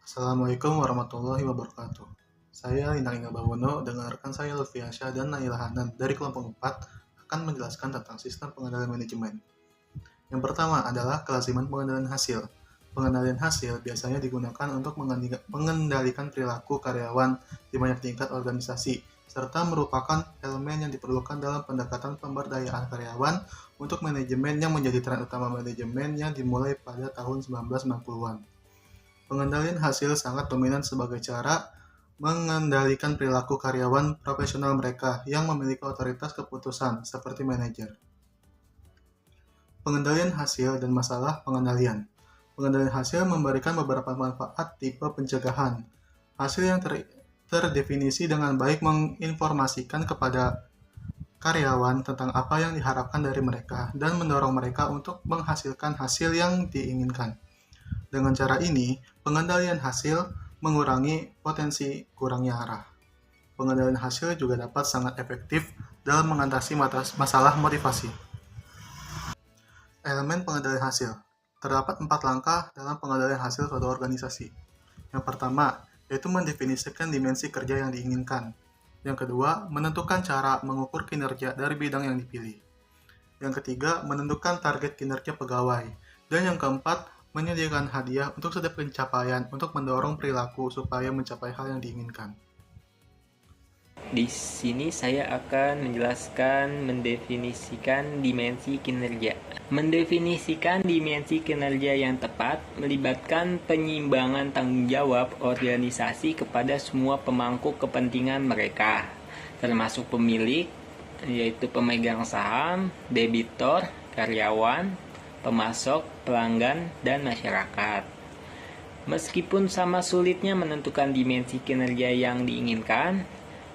Assalamualaikum warahmatullahi wabarakatuh. Saya Lina Inga Bawono, dengarkan saya Lutfiansyah dan Naila Hanan dari kelompok 4 akan menjelaskan tentang sistem pengendalian manajemen. Yang pertama adalah kelasiman pengendalian hasil. Pengendalian hasil biasanya digunakan untuk mengendalikan perilaku karyawan di banyak tingkat organisasi, serta merupakan elemen yang diperlukan dalam pendekatan pemberdayaan karyawan untuk manajemen yang menjadi tren utama manajemen yang dimulai pada tahun 1990-an. Pengendalian hasil sangat dominan sebagai cara mengendalikan perilaku karyawan profesional mereka yang memiliki otoritas keputusan, seperti manajer. Pengendalian hasil dan masalah pengendalian. Pengendalian hasil memberikan beberapa manfaat tipe pencegahan. Hasil yang terdefinisi dengan baik menginformasikan kepada karyawan tentang apa yang diharapkan dari mereka dan mendorong mereka untuk menghasilkan hasil yang diinginkan. Dengan cara ini, pengendalian hasil mengurangi potensi kurangnya arah. Pengendalian hasil juga dapat sangat efektif dalam mengatasi masalah motivasi. Elemen pengendalian hasil. Terdapat 4 langkah dalam pengendalian hasil suatu organisasi. Yang pertama, yaitu mendefinisikan dimensi kerja yang diinginkan. Yang kedua, menentukan cara mengukur kinerja dari bidang yang dipilih. Yang ketiga, menentukan target kinerja pegawai. Dan yang keempat, menyediakan hadiah untuk setiap pencapaian untuk mendorong perilaku supaya mencapai hal yang diinginkan. Di sini saya akan menjelaskan mendefinisikan dimensi kinerja. Mendefinisikan dimensi kinerja yang tepat melibatkan penyiimbangan tanggung jawab organisasi kepada semua pemangku kepentingan mereka, termasuk pemilik, yaitu pemegang saham, debitur, karyawan, pemasok, pelanggan, dan masyarakat. Meskipun sama sulitnya menentukan dimensi kinerja yang diinginkan,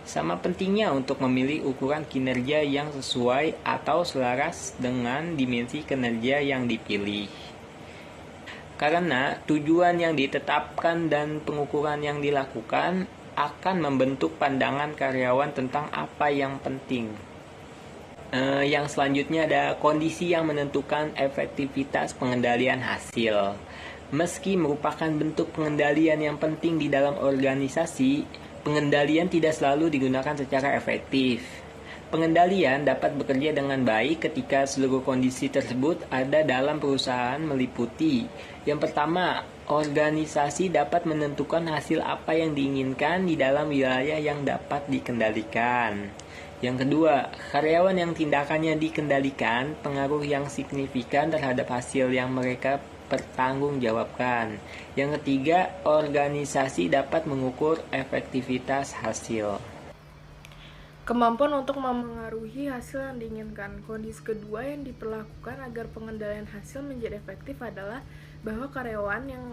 sama pentingnya untuk memilih ukuran kinerja yang sesuai atau selaras dengan dimensi kinerja yang dipilih. Karena tujuan yang ditetapkan dan pengukuran yang dilakukan akan membentuk pandangan karyawan tentang apa yang penting. Yang selanjutnya ada kondisi yang menentukan efektivitas pengendalian hasil. Meski merupakan bentuk pengendalian yang penting di dalam organisasi, pengendalian tidak selalu digunakan secara efektif. Pengendalian dapat bekerja dengan baik ketika seluruh kondisi tersebut ada dalam perusahaan meliputi. Yang pertama, organisasi dapat menentukan hasil apa yang diinginkan di dalam wilayah yang dapat dikendalikan. Yang kedua, karyawan yang tindakannya dikendalikan pengaruh yang signifikan terhadap hasil yang mereka pertanggungjawabkan. Yang ketiga, organisasi dapat mengukur efektivitas hasil. Kemampuan untuk memengaruhi hasil yang diinginkan. Kondisi kedua yang diperlakukan agar pengendalian hasil menjadi efektif adalah bahwa karyawan yang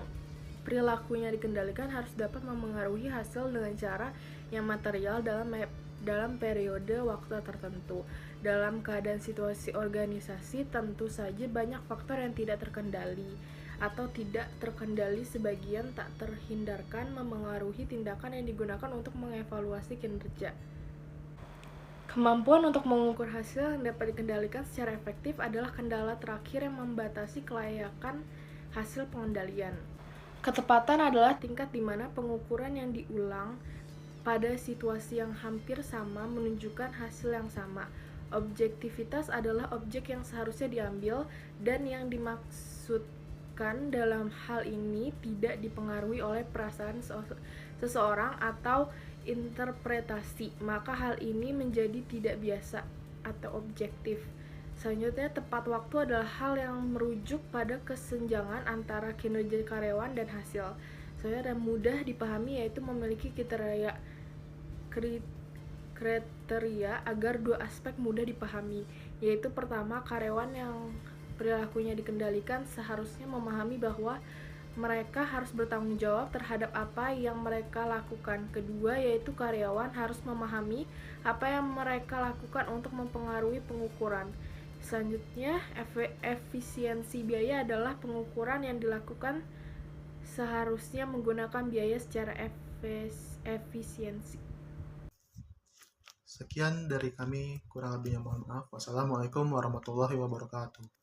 perilakunya dikendalikan harus dapat memengaruhi hasil dengan cara yang material dalam periode waktu tertentu. Dalam keadaan situasi organisasi, tentu saja banyak faktor yang tidak terkendali atau tidak terkendali sebagian tak terhindarkan memengaruhi tindakan yang digunakan untuk mengevaluasi kinerja. Kemampuan untuk mengukur hasil yang dapat dikendalikan secara efektif adalah kendala terakhir yang membatasi kelayakan hasil pengendalian. Ketepatan adalah tingkat di mana pengukuran yang diulang pada situasi yang hampir sama menunjukkan hasil yang sama. Objektivitas adalah objek yang seharusnya diambil, dan yang dimaksudkan dalam hal ini tidak dipengaruhi oleh perasaan seseorang atau interpretasi, maka hal ini menjadi tidak biasa atau objektif. Selanjutnya, tepat waktu adalah hal yang merujuk pada kesenjangan antara kinerja karyawan dan hasil. Soalnya dan mudah dipahami, yaitu memiliki kriteria agar dua aspek mudah dipahami, yaitu pertama, karyawan yang perilakunya dikendalikan seharusnya memahami bahwa mereka harus bertanggung jawab terhadap apa yang mereka lakukan. Kedua, yaitu karyawan harus memahami apa yang mereka lakukan untuk mempengaruhi pengukuran. Selanjutnya, efisiensi biaya adalah pengukuran yang dilakukan seharusnya menggunakan biaya secara efisiensi. Sekian dari kami, kurang lebihnya mohon maaf. Wassalamualaikum warahmatullahi wabarakatuh.